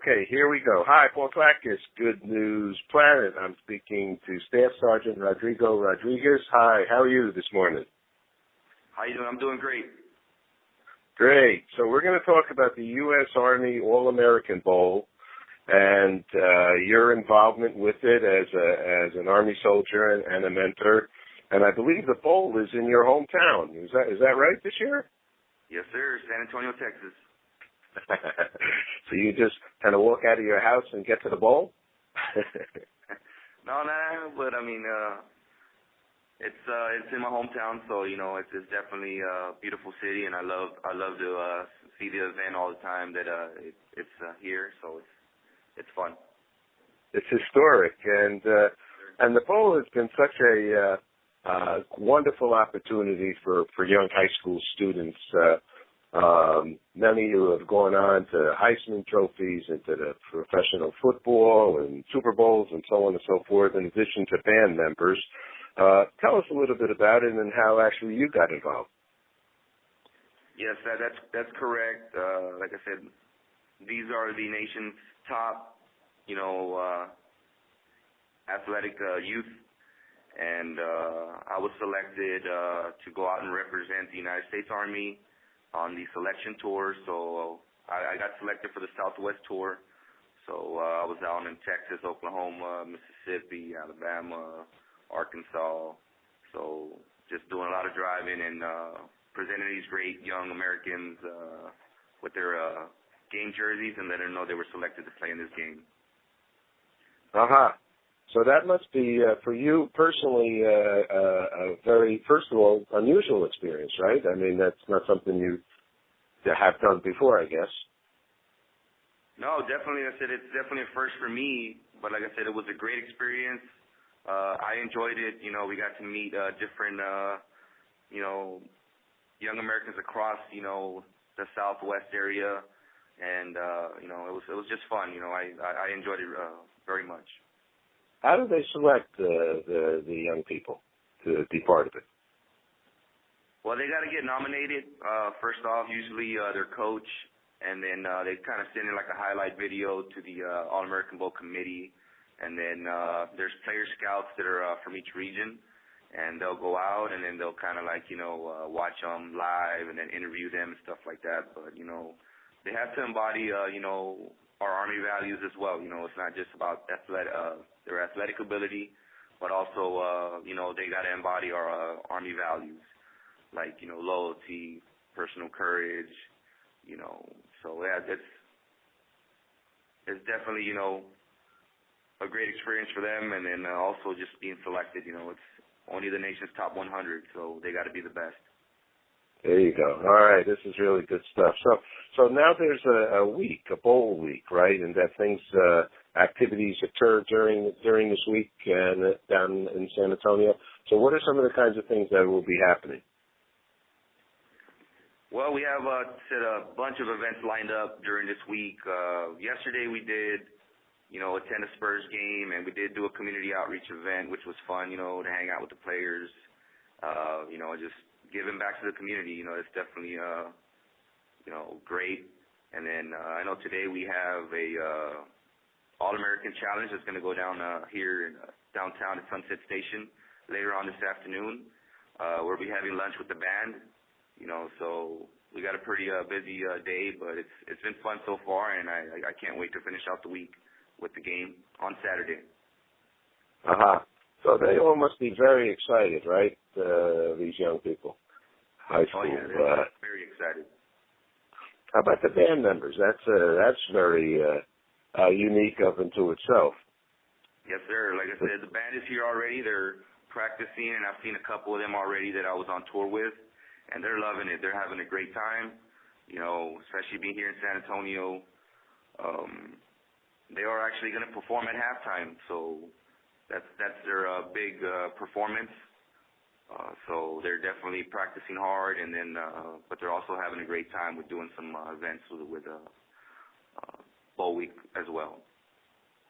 Okay, here we go. Hi, Paul Clackis, Good News Planet. I'm speaking to Staff Sergeant Rodrigo Rodriguez. Hi, how are you this morning? How you doing? I'm doing great. Great. So we're going to talk about the U.S. Army All-American Bowl and your involvement with it as an Army soldier and a mentor. And I believe the bowl is in your hometown. Is that right this year? Yes, sir. San Antonio, Texas. So you just kind of walk out of your house and get to the bowl? No, but I mean, it's in my hometown, so it's definitely a beautiful city, and I love to see the event all the time. That it's here, so it's fun. It's historic, and the bowl has been such a wonderful opportunity for young high school students. Many who have gone on to Heisman trophies and to the professional football and Super Bowls and so on and so forth, in addition to band members. Tell us a little bit about it and how actually you got involved. Yes, that's correct. Like I said, these are the nation's top, athletic youth, and I was selected to go out and represent the United States Army on the selection tour. So I got selected for the Southwest tour. So I was out in Texas, Oklahoma, Mississippi, Alabama, Arkansas. So just doing a lot of driving and presenting these great young Americans with their game jerseys and letting them know they were selected to play in this game. So that must be, for you personally, a very, first of all, unusual experience, right? I mean, that's not something you have done before, I guess. No, definitely. I said it's definitely a first for me, but like I said, it was a great experience. I enjoyed it. We got to meet different, young Americans across, the Southwest area, and it was just fun. I enjoyed it very much. How do they select the young people to be part of it? Well, they got to get nominated. First off, usually their coach, and then they kind of send in like a highlight video to the All-American Bowl committee, and then there's player scouts that are from each region, and they'll go out and then they'll kind of like watch them live and then interview them and stuff like that. But they have to embody our Army values as well. It's not just about their athletic ability, but also, they got to embody our Army values, like, loyalty, personal courage, So, yeah, it's definitely, a great experience for them. And then also just being selected, it's only the nation's top 100, so they got to be the best. There you go. All right, this is really good stuff. So now there's a week, a bowl week, right? And that activities occur during this week and down in San Antonio. So what are some of the kinds of things that will be happening? Well, we have a bunch of events lined up during this week. Yesterday we did, attend a Spurs game, and we did do a community outreach event, which was fun, to hang out with the players, just giving back to the community. It's definitely, great. And then I know today we have a All-American Challenge that's going to go down here in downtown at Sunset Station later on this afternoon. We'll be having lunch with the band. So we got a pretty busy day, but it's been fun so far, and I can't wait to finish out the week with the game on Saturday. So they all must be very excited, right? These young people, high school. Oh yeah, they're very excited. How about the band members? That's very unique of and to itself. Yes, sir. Like I said, the band is here already. They're practicing, and I've seen a couple of them already that I was on tour with, and they're loving it. They're having a great time, especially being here in San Antonio. They are actually going to perform at halftime, so that's their big performance. So they're definitely practicing hard, and then but they're also having a great time with doing some events with Bowl Week as well.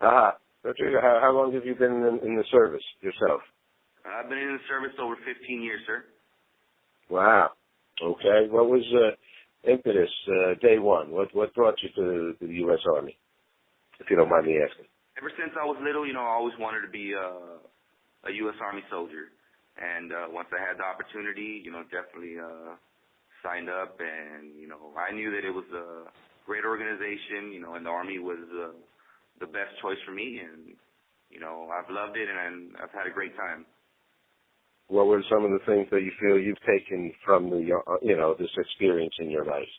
Rodrigo, how long have you been in the service yourself? I've been in the service over 15 years, sir. Wow. Okay. What was impetus day one? What brought you to the U.S. Army? if you don't mind me asking? Ever since I was little, I always wanted to be a U.S. Army soldier. And once I had the opportunity, definitely signed up. And, I knew that it was a great organization, and the Army was the best choice for me. And, I've loved it, and I've had a great time. What were some of the things that you feel you've taken from the, this experience in your life?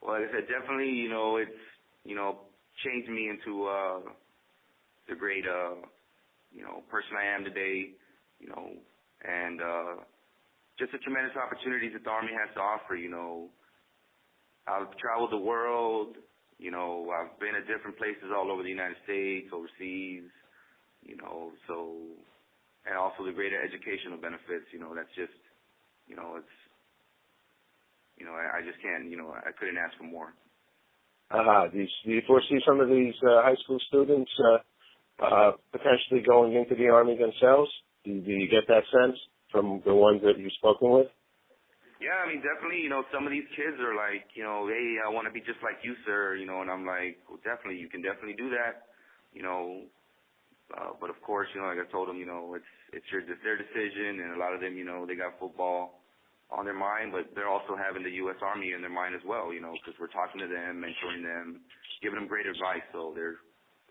Well, like I said, definitely, it's, changed me into the great, person I am today, and just the tremendous opportunities that the Army has to offer. I've traveled the world, I've been at different places all over the United States, overseas, so, and also the greater educational benefits, that's just, it's, I just can't, I couldn't ask for more. Do you foresee some of these high school students potentially going into the Army themselves? Do you get that sense from the ones that you've spoken with? Yeah, I mean, definitely, some of these kids are like, hey, I want to be just like you, sir, and I'm like, well, definitely, you can definitely do that, but of course, like I told them, it's their decision, and a lot of them, they got football on their mind, but they're also having the U.S. Army in their mind as well, because we're talking to them, mentoring them, giving them great advice. So there's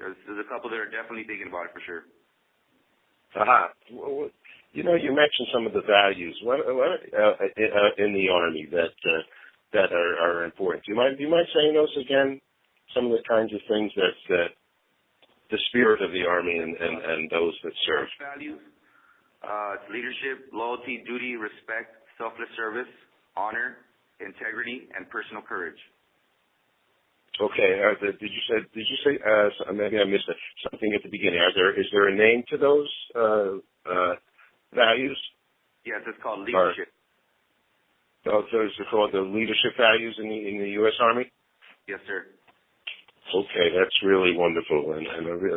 a couple that are definitely thinking about it for sure. You mentioned some of the values in the Army that are important. Do you mind saying those again? Some of the kinds of things that the spirit of the Army and those that serve. Values. It's leadership, loyalty, duty, respect, selfless service, honor, integrity, and personal courage. Okay. Did you say? Maybe I missed it. Something at the beginning. Is there a name to those values? Yes, it's called leadership. Those are called the leadership values in the U.S. Army. Yes, sir. Okay, that's really wonderful, and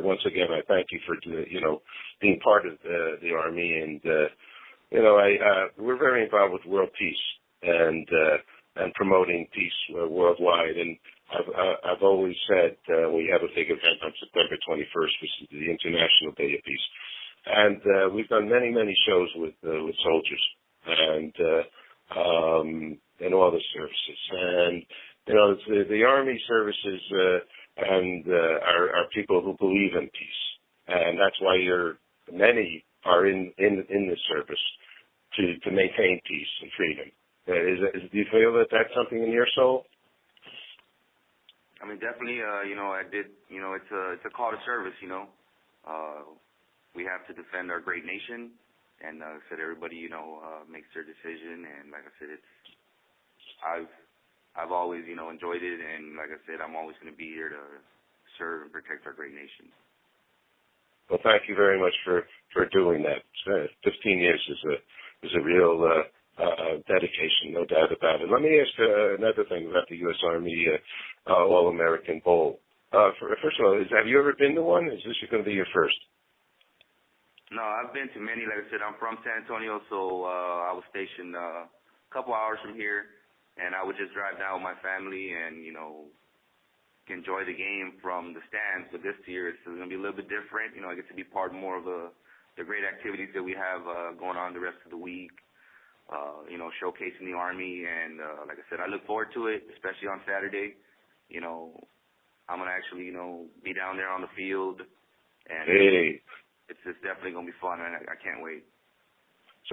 once again, I thank you for being part of the Army, and we're very involved with world peace and promoting peace worldwide. And I've always said we have a big event on September 21st, which is the International Day of Peace, and we've done many shows with soldiers and all the services, and the Army services and are people who believe in peace, and that's why many are in the service to maintain peace and freedom. Do you feel that that's something in your soul? I mean, definitely. I did. It's a call to service. We have to defend our great nation, and like I said, everybody makes their decision. And like I said, I've always enjoyed it, and like I said, I'm always going to be here to serve and protect our great nation. Well, thank you very much for doing that. 15 years is a real dedication, no doubt about it. Let me ask another thing about the U.S. Army All-American Bowl. First of all, have you ever been to one? Is this going to be your first? No, I've been to many. Like I said, I'm from San Antonio, so I was stationed a couple hours from here, and I would just drive down with my family and, enjoy the game from the stands. But this year, it's going to be a little bit different. I get to be part more of the great activities that we have going on the rest of the week, showcasing the Army. And like I said, I look forward to it, especially on Saturday. I'm going to actually, be down there on the field. And it's definitely going to be fun, and I can't wait.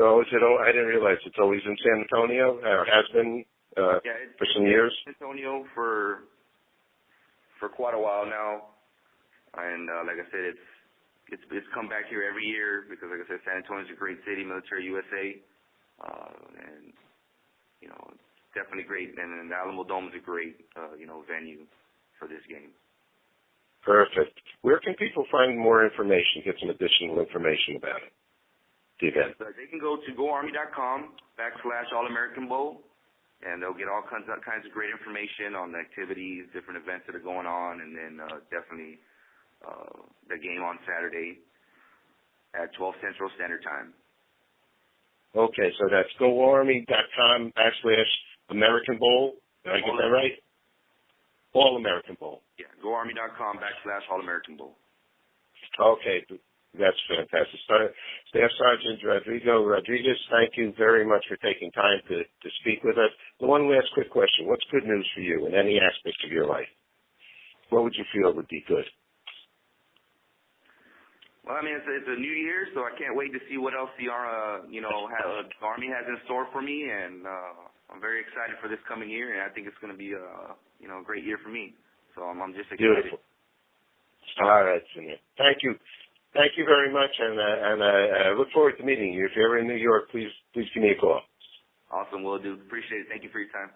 So I didn't realize it's always in San Antonio, or has been for some years? San Antonio for quite a while now, and like I said, it's come back here every year because, like I said, San Antonio's a great city, military USA, and it's definitely great. And the Alamodome is a great venue for this game. Perfect. Where can people find more information, get some additional information about it? The event. They can go to goarmy.com/All-American Bowl. And they'll get all kinds of great information on the activities, different events that are going on, and then definitely the game on Saturday at 12 Central Standard Time. Okay, so that's goarmy.com/American Bowl. Did I get that right? All-American Bowl. Yeah, goarmy.com/All-American-Bowl. Okay, that's fantastic. Staff Sergeant Rodrigo Rodriguez, thank you very much for taking time to speak with us. One last quick question. What's good news for you in any aspect of your life? What would you feel would be good? Well, I mean, it's a new year, so I can't wait to see what else the Army has in store for me, and I'm very excited for this coming year, and I think it's going to be a great year for me. So I'm just excited. Beautiful. All right, Senor. Thank you. Thank you very much, and I look forward to meeting you. If you're ever in New York, please give me a call. Awesome, will do. Appreciate it. Thank you for your time.